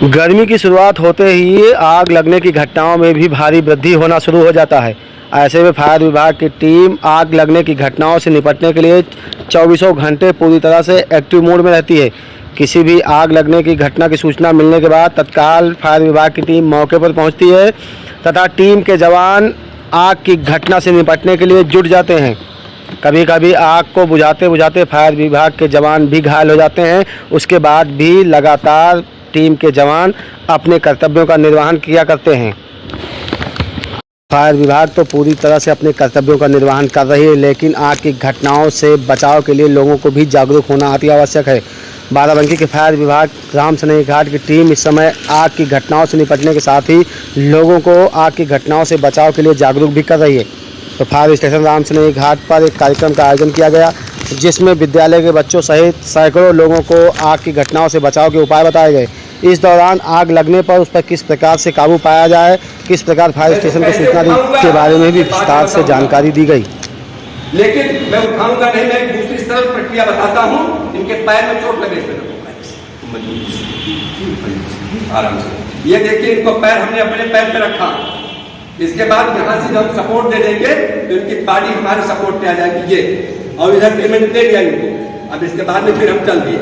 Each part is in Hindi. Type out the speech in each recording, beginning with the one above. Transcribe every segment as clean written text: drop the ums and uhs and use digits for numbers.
गर्मी की शुरुआत होते ही आग लगने की घटनाओं में भी भारी वृद्धि होना शुरू हो जाता है। ऐसे में फायर विभाग की टीम आग लगने की घटनाओं से निपटने के लिए चौबीसों घंटे पूरी तरह से एक्टिव मोड में रहती है। किसी भी आग लगने की घटना की सूचना मिलने के बाद तत्काल फायर विभाग की टीम मौके पर पहुंचती है तथा टीम के जवान आग की घटना से निपटने के लिए जुट जाते हैं। कभी कभी आग को बुझाते बुझाते फायर विभाग के जवान भी घायल हो जाते हैं। उसके बाद भी लगातार टीम के जवान अपने कर्तव्यों का निर्वहन किया करते हैं। फायर विभाग तो पूरी तरह से अपने कर्तव्यों का निर्वहन कर रही है, लेकिन आग की घटनाओं से बचाव के लिए लोगों को भी जागरूक होना अति आवश्यक है। बाराबंकी के फायर विभाग राम सनेही घाट की टीम इस समय आग की घटनाओं से निपटने के साथ ही लोगों को आग की घटनाओं से बचाव के लिए जागरूक भी कर रही है। तो फायर स्टेशन राम सनेही घाट पर एक कार्यक्रम का आयोजन किया गया, जिसमें विद्यालय के बच्चों सहित सैकड़ों लोगों को आग की घटनाओं से बचाव के उपाय बताए गए। इस दौरान आग लगने पर उस पर किस प्रकार से काबू पाया जाए, किस प्रकार फायर स्टेशन को सूचना दी के बारे में भी विस्तार से जानकारी दी गई। लेकिन मैं उठाऊंगा नहीं, मैं एक दूसरी सरल प्रक्रिया बताता हूँ। इनके पैर में चोट लगे, आराम से। ये देखिए, इनको पैर हमने अपने पैर पे रखा। इसके बाद यहाँ से जब सपोर्ट दे देंगे तो इनकी बॉडी हमारे सपोर्ट पे आ जाएगी। ये और इधर पेमेंट दे दिया इनको। अब इसके बाद में फिर हम चल दिए।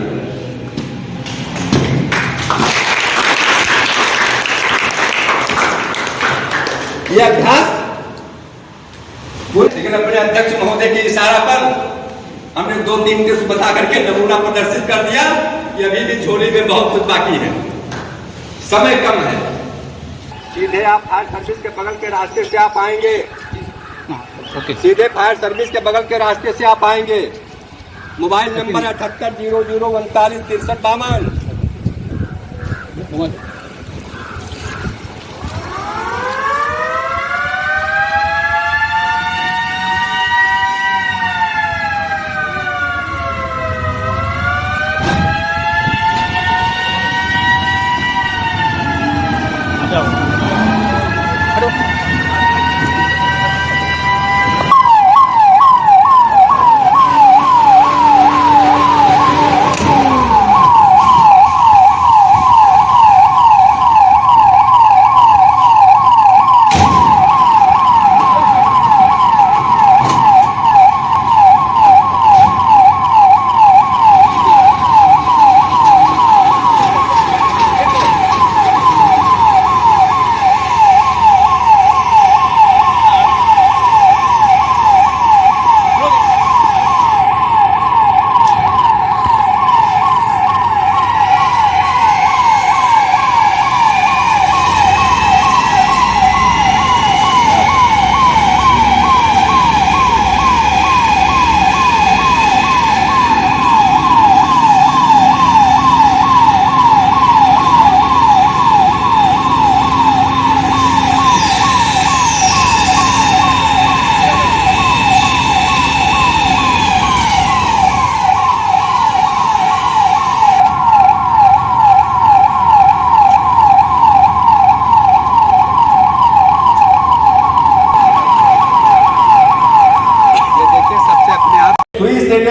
ये अभ्यास लेकिन अपने अध्यक्ष महोदय के इशारा पर हमने 2-3 के बता करके नमूना प्रदर्शित कर दिया कि अभी भी झोली में बहुत कुछ बाकी है, समय कम है। सीधे आप फायर सर्विस के बगल के रास्ते से आप आएंगे। सीधे फायर सर्विस के बगल के रास्ते से आप आएंगे। Mobile number 7800394352।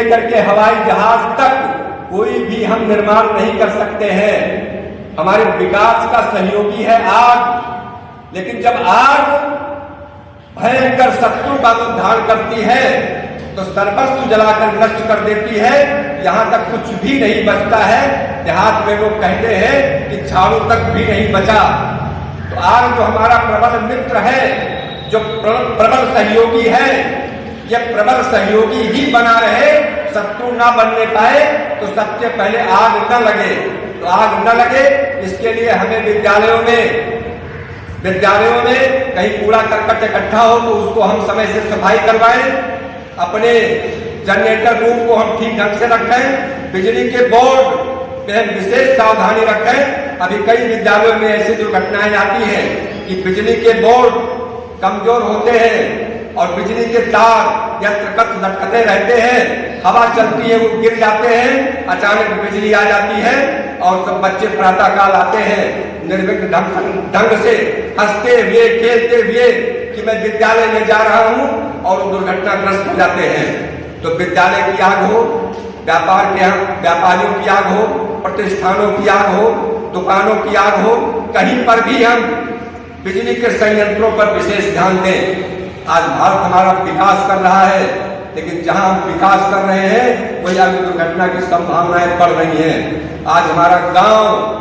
करके हवाई जहाज तक कोई भी हम निर्माण नहीं कर सकते हैं। हमारे विकास का सहयोगी है आग। लेकिन जब आग भयंकर शत्रु का रूप धारण करती है तो सर्वस्व जलाकर नष्ट कर देती है। यहाँ तक कुछ भी नहीं बचता है। देहात में लोग कहते हैं कि झाड़ू तक भी नहीं बचा। तो आग जो हमारा प्रबल मित्र है, जो प्रबल सहयोगी है, यह प्रबल सहयोगी ही बना रहे, शत्रु ना बनने पाए। तो सबसे पहले आग न लगे। तो आग न लगे इसके लिए हमें विद्यालयों में कहीं कूड़ा करकट इकट्ठा हो तो उसको हम समय से सफाई करवाएं। अपने जनरेटर रूम को हम ठीक ढंग से रखें। बिजली के बोर्ड में विशेष सावधानी रखें। अभी कई विद्यालयों में ऐसी दुर्घटनाएं आती हैं कि बिजली के बोर्ड कमजोर होते हैं और बिजली के तार यंत्र लटकते रहते हैं। हवा चलती है, वो गिर जाते हैं, अचानक बिजली आ जाती है और सब बच्चे प्रातःकाल आते हैं निर्विघ्न ढंग से हंसते हुए खेलते हुए कि मैं विद्यालय में जा रहा हूं और दुर्घटनाग्रस्त हो जाते हैं। तो विद्यालय की आग हो, व्यापारियों की आग हो, प्रतिष्ठानों की आग हो, दुकानों की आग हो, कहीं पर भी हम बिजली के संयंत्रों पर विशेष ध्यान दें। आज भारत हमारा विकास कर रहा है, लेकिन जहां हम विकास कर रहे हैं वही अग्नि दुर्घटना की संभावनाएं बढ़ रही हैं। आज हमारा गांव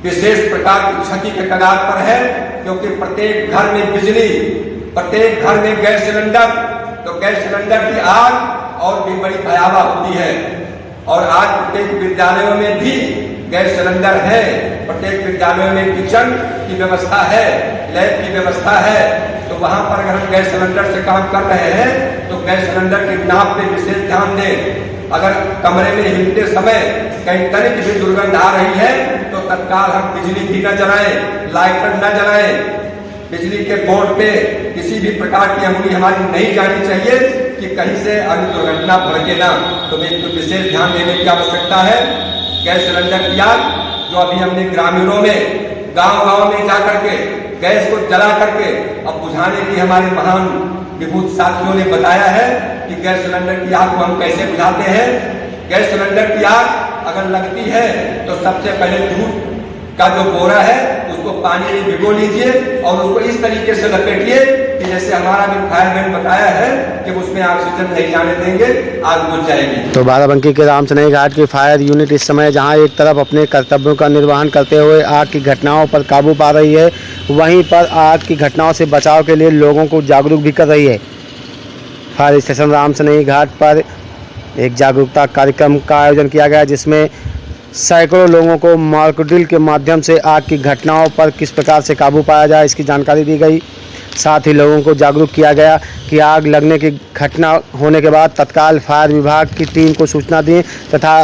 विशेष प्रकार की क्षति के कगार पर है, क्योंकि प्रत्येक घर में बिजली, प्रत्येक घर में गैस सिलेंडर, तो गैस सिलेंडर की आग और भी बड़ी भयावह होती है। और आज प्रत्येक विद्यालयों में भी गैस सिलेंडर है, प्रत्येक विद्यालयों में किचन की व्यवस्था है, लैब की व्यवस्था है। तो वहां पर अगर हम गैस सिलेंडर से काम कर रहे हैं तो गैस सिलेंडर की नाप पे विशेष ध्यान दें। अगर कमरे में हिलते समय कहीं तनिक भी दुर्गंध आ रही है तो तत्काल हम बिजली भी न जलाएं, लाइटर न जलाएं। बिजली के बोर्ड पे किसी भी प्रकार की अंगुली हमारी नहीं जानी चाहिए कि कहीं से अग्नि दुर्घटना भड़के ना। तो विशेष ध्यान देने की आवश्यकता है। गैस सिलेंडर की आग जो अभी हमने ग्रामीणों में गांव-गांव में जा करके गैस को जला करके अब बुझाने की हमारे महान विभूत साथियों ने बताया है कि गैस सिलेंडर की आग को हम कैसे बुझाते हैं। गैस सिलेंडर की आग अगर लगती है तो सबसे पहले दूध का जो बोरा है उसको पानी में भिगो लीजिए और उसको इस तरीके से लपेटिए कि जैसे हमारा भी फायरमैन बताया है कि उसमें ऑक्सीजन नहीं जाने देंगे, आग बुझ जाएगी। तो बाराबंकी के रामसनेही घाट की फायर यूनिट इस समय जहां एक तरफ अपने कर्तव्यों का निर्वहन करते हुए आग की घटनाओं पर काबू पा रही है, वहीं पर आग की घटनाओं से बचाव के लिए लोगों को जागरूक भी कर रही है। फायर स्टेशन रामसनेही घाट पर एक जागरूकता कार्यक्रम का आयोजन किया गया, जिसमें सैकड़ों लोगों को मॉकड्रिल के माध्यम से आग की घटनाओं पर किस प्रकार से काबू पाया जाए इसकी जानकारी दी गई। साथ ही लोगों को जागरूक किया गया कि आग लगने की घटना होने के बाद तत्काल फायर विभाग की टीम को सूचना दें तथा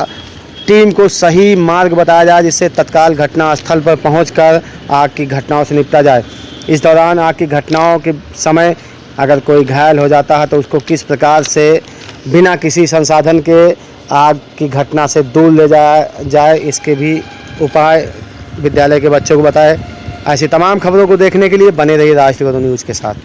टीम को सही मार्ग बताया जाए, जिससे तत्काल घटना स्थल पर पहुंचकर आग की घटनाओं से निपटा जाए। इस दौरान आग की घटनाओं के समय अगर कोई घायल हो जाता है तो उसको किस प्रकार से बिना किसी संसाधन के आग की घटना से दूर ले जाया जाए, इसके भी उपाय विद्यालय के बच्चों को बताएं। ऐसी तमाम खबरों को देखने के लिए बने रहिए राष्ट्रगुरु न्यूज़ के साथ।